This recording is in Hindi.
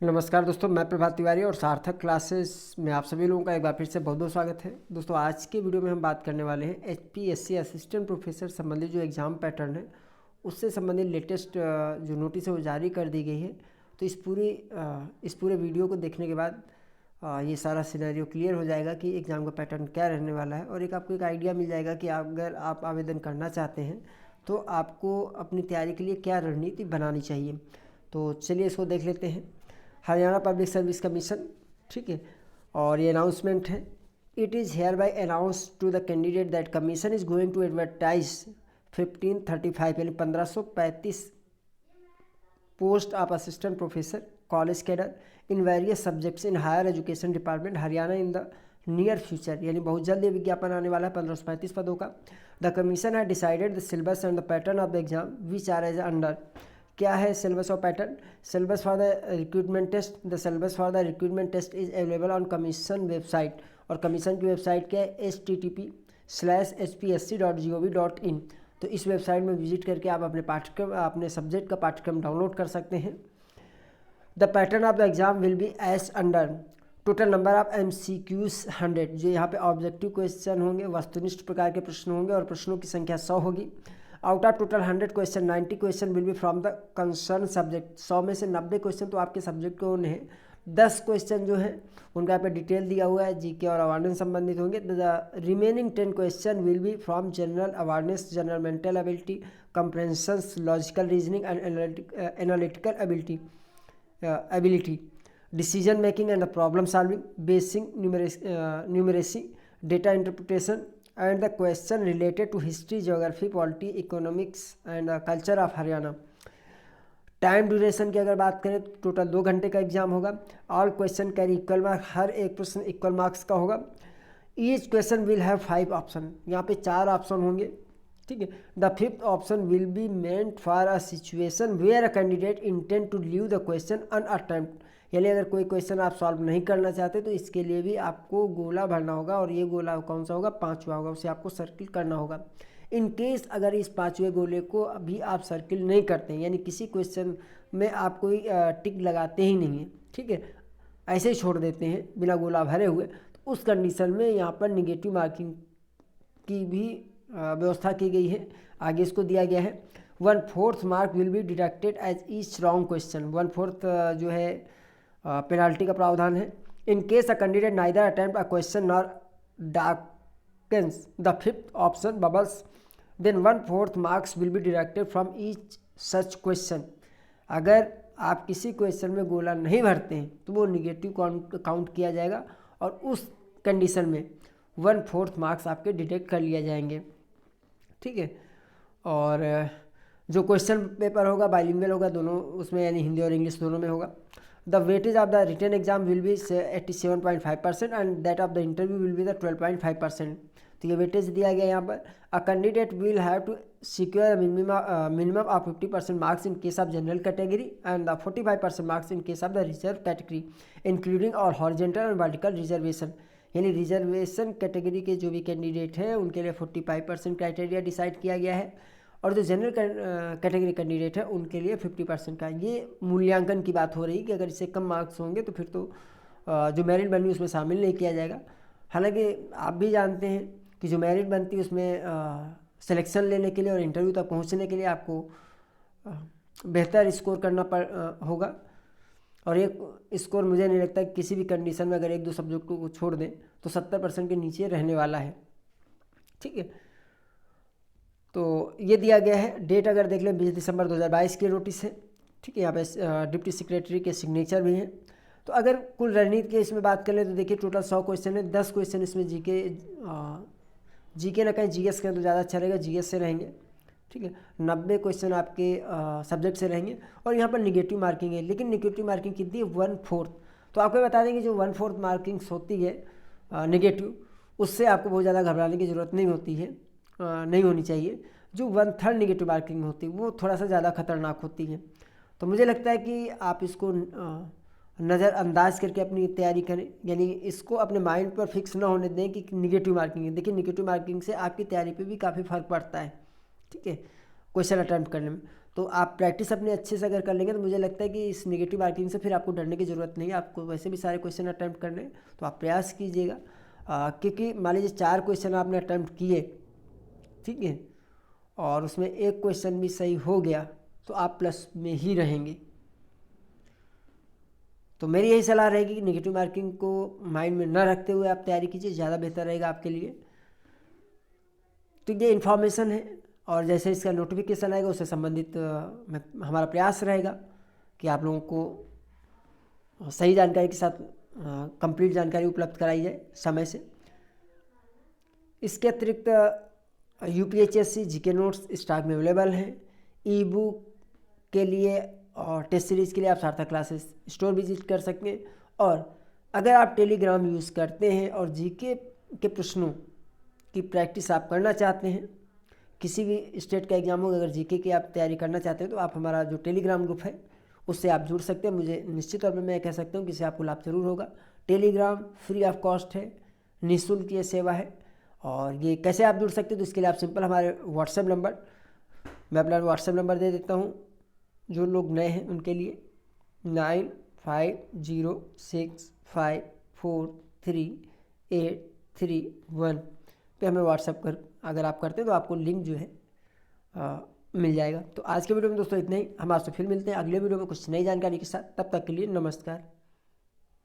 नमस्कार दोस्तों, मैं प्रभात तिवारी और सार्थक क्लासेस में आप सभी लोगों का एक बार फिर से बहुत बहुत स्वागत है। दोस्तों, आज के वीडियो में हम बात करने वाले हैं एचपीएससी असिस्टेंट प्रोफेसर संबंधित जो एग्ज़ाम पैटर्न है उससे संबंधित लेटेस्ट जो नोटिस है वो जारी कर दी गई है। तो इस पूरे वीडियो को देखने के बाद ये सारा सिनेरियो क्लियर हो जाएगा कि एग्ज़ाम का पैटर्न क्या रहने वाला है और आपको एक आइडिया मिल जाएगा कि अगर आप आवेदन करना चाहते हैं तो आपको अपनी तैयारी के लिए क्या रणनीति बनानी चाहिए। तो चलिए इसको देख लेते हैं। हरियाणा पब्लिक सर्विस कमीशन, ठीक है, और ये अनाउंसमेंट है। It is hereby announce to the candidate that commission is going to advertise 1535 यानी 1535 post of assistant professor college cadre in various subjects in higher education department Haryana in the near future, यानी बहुत जल्द ये विज्ञापन आने वाला है 1535 पदों का। द कमीशन है decided the syllabus and the pattern of the exam which are as under. क्या है सिलेबस और पैटर्न? Syllabus for the recruitment test, the syllabus for the recruitment test is available on commission website, और कमीशन की वेबसाइट क्या है? http:/hpsc.gov.in। तो इस वेबसाइट में विजिट करके आप अपने सब्जेक्ट का पाठ्यक्रम डाउनलोड कर सकते हैं। The pattern of the exam will be as under. Total number of MCQs 100, जो यहाँ पे ऑब्जेक्टिव क्वेश्चन होंगे, वस्तुनिष्ठ प्रकार के प्रश्न होंगे और प्रश्नों की संख्या 100 होगी। Out of total 100 question 90 question will be from the concern subject. 100 में से 90 क्वेश्चन तो आपके सब्जेक्ट को होने हैं। 10 क्वेश्चन जो हैं उनका यहाँ पे डिटेल दिया हुआ है, जीके और अवेयरनेस संबंधित होंगे। The remaining 10 question will be from general awareness, general mental ability, comprehensions, logical reasoning and analytical ability, decision making and the problem solving, basic numeracy, data interpretation and the question related to history, geography, polity, economics and culture of Haryana. Time duration की अगर बात करें तो टोटल 2 घंटे का एग्जाम होगा। All question carry equal mark, हर एक प्रश्न इक्वल मार्क्स का होगा। Each question will have 5 option, यहाँ पे 4 ऑप्शन होंगे, ठीक है। The 5th option will be meant for a situation where a candidate intend to leave the question unattempt, यानी अगर कोई क्वेश्चन आप सॉल्व नहीं करना चाहते तो इसके लिए भी आपको गोला भरना होगा, और ये गोला कौन सा होगा? 5वां होगा, उसे आपको सर्किल करना होगा। इन केस अगर इस 5वें गोले को अभी आप सर्किल नहीं करते हैं, यानी किसी क्वेश्चन में आप कोई टिक लगाते ही नहीं है, ठीक है, ऐसे ही छोड़ देते हैं बिना गोला भरे हुए, तो उस कंडीशन में यहाँ पर निगेटिव मार्किंग की भी व्यवस्था की गई है। आगे इसको दिया गया है 1/4 mark will be deducted as each wrong question. 1/4 जो है पेनाल्टी का प्रावधान है। In case a candidate neither attempt a question nor darkens the 5th option bubbles, then 1/4 marks will be deducted from each such question. अगर आप किसी क्वेश्चन में गोला नहीं भरते हैं तो वो निगेटिव काउंट किया जाएगा, और उस कंडीशन में 1/4 मार्क्स आपके डिडक्ट कर लिया जाएंगे, ठीक है। और जो क्वेश्चन पेपर होगा बाइलिंगुअल होगा, दोनों उसमें, यानी हिंदी और इंग्लिश दोनों में होगा। The weightage of the written exam will be 87.5% and that of the interview will be the 12.5%। तो ये वेटेज दिया गया यहाँ पर। A candidate will have to secure minimum of 50% marks in case of general category and the 45% marks in case of the reserve category including और हॉरिजॉन्टल एंड वर्टिकल रिजर्वेशन, यानी रिजर्वेशन कैटेगरी के जो भी कैंडिडेट हैं उनके लिए 45% क्राइटेरिया डिसाइड किया गया है, और जो जनरल कैटेगरी कैंडिडेट है उनके लिए 50% का। ये मूल्यांकन की बात हो रही है कि अगर इससे कम मार्क्स होंगे तो फिर तो जो मेरिट बनी उसमें शामिल नहीं किया जाएगा। हालांकि आप भी जानते हैं कि जो मेरिट बनती है उसमें सिलेक्शन लेने के लिए और इंटरव्यू तक पहुंचने के लिए आपको बेहतर स्कोर करना होगा, और ये स्कोर मुझे नहीं लगता कि किसी भी कंडीशन में अगर 1-2 सब्जेक्ट को छोड़ दें तो 70% के नीचे रहने वाला है, ठीक है। तो ये दिया गया है। डेट अगर देख लें 20 दिसंबर 2022 की नोटिस है, ठीक है। यहाँ पे डिप्टी सेक्रेटरी के सिग्नेचर भी हैं। तो अगर कुल रणनीति के इसमें बात कर लें तो देखिए टोटल 100 क्वेश्चन है। 10 क्वेश्चन इसमें जीके ना कहें जीएस कहें तो ज़्यादा अच्छा रहेगा, जीएस से रहेंगे, ठीक है। 90 क्वेश्चन आपके सब्जेक्ट से रहेंगे, और यहाँ पर निगेटिव मार्किंग है, लेकिन निगेटिव मार्किंग कितनी है? 1/4। तो आपको बता दें कि जो 1/4 मार्किंग्स होती है निगेटिव, उससे आपको बहुत ज़्यादा घबराने की ज़रूरत नहीं होती है, नहीं होनी चाहिए। जो 1/3 निगेटिव मार्किंग होती है वो थोड़ा सा ज़्यादा खतरनाक होती है। तो मुझे लगता है कि आप इसको नज़रअंदाज करके अपनी तैयारी करें, यानी इसको अपने माइंड पर फिक्स ना होने दें कि निगेटिव मार्किंग है। देखिए निगेटिव मार्किंग से आपकी तैयारी पे भी काफ़ी फर्क पड़ता है, ठीक है, क्वेश्चन अटैम्प्ट करने में। तो आप प्रैक्टिस अपने अच्छे से अगर कर लेंगे तो मुझे लगता है कि इस नेगेटिव मार्किंग से फिर आपको डरने की ज़रूरत नहीं है। आपको वैसे भी सारे क्वेश्चन अटैम्प्ट करने हैं, तो आप प्रयास कीजिएगा। क्योंकि मान लीजिए 4 क्वेश्चन आपने अटैम्प्ट किए, ठीक है, और उसमें एक क्वेश्चन भी सही हो गया तो आप प्लस में ही रहेंगे। तो मेरी यही सलाह रहेगी कि नेगेटिव मार्किंग को माइंड में न रखते हुए आप तैयारी कीजिए, ज़्यादा बेहतर रहेगा आपके लिए। तो ये इन्फॉर्मेशन है, और जैसे इसका नोटिफिकेशन आएगा उससे संबंधित हमारा प्रयास रहेगा कि आप लोगों को सही जानकारी के साथ कंप्लीट जानकारी उपलब्ध कराई जाए समय से। इसके अतिरिक्त UPHSC GK नोट्स स्टॉक में अवेलेबल हैं। ई बुक के लिए और टेस्ट सीरीज़ के लिए आप सार्थक क्लासेस स्टोर विजिट कर सकते हैं। और अगर आप टेलीग्राम यूज़ करते हैं और GK के प्रश्नों की प्रैक्टिस आप करना चाहते हैं, किसी भी स्टेट का एग्जाम हो, अगर GK की आप तैयारी करना चाहते हैं तो आप हमारा जो टेलीग्राम ग्रुप है उससे आप जुड़ सकते हैं। मुझे निश्चित तौर पर मैं कह सकता हूँ कि इससे आपको लाभ जरूर होगा। टेलीग्राम फ्री ऑफ कॉस्ट है, निःशुल्क ये सेवा है। और ये कैसे आप जुड़ सकते हैं, तो इसके लिए आप सिंपल हमारे व्हाट्सएप नंबर, मैं अपना व्हाट्सएप नंबर दे देता हूँ जो लोग नए हैं उनके लिए, 9506543831 पे हमें व्हाट्सएप कर अगर आप करते हैं तो आपको लिंक जो है मिल जाएगा। तो आज के वीडियो में दोस्तों इतना ही। हम आपसे फिर मिलते हैं अगले वीडियो में कुछ नई जानकारी के साथ। तब तक के लिए नमस्कार।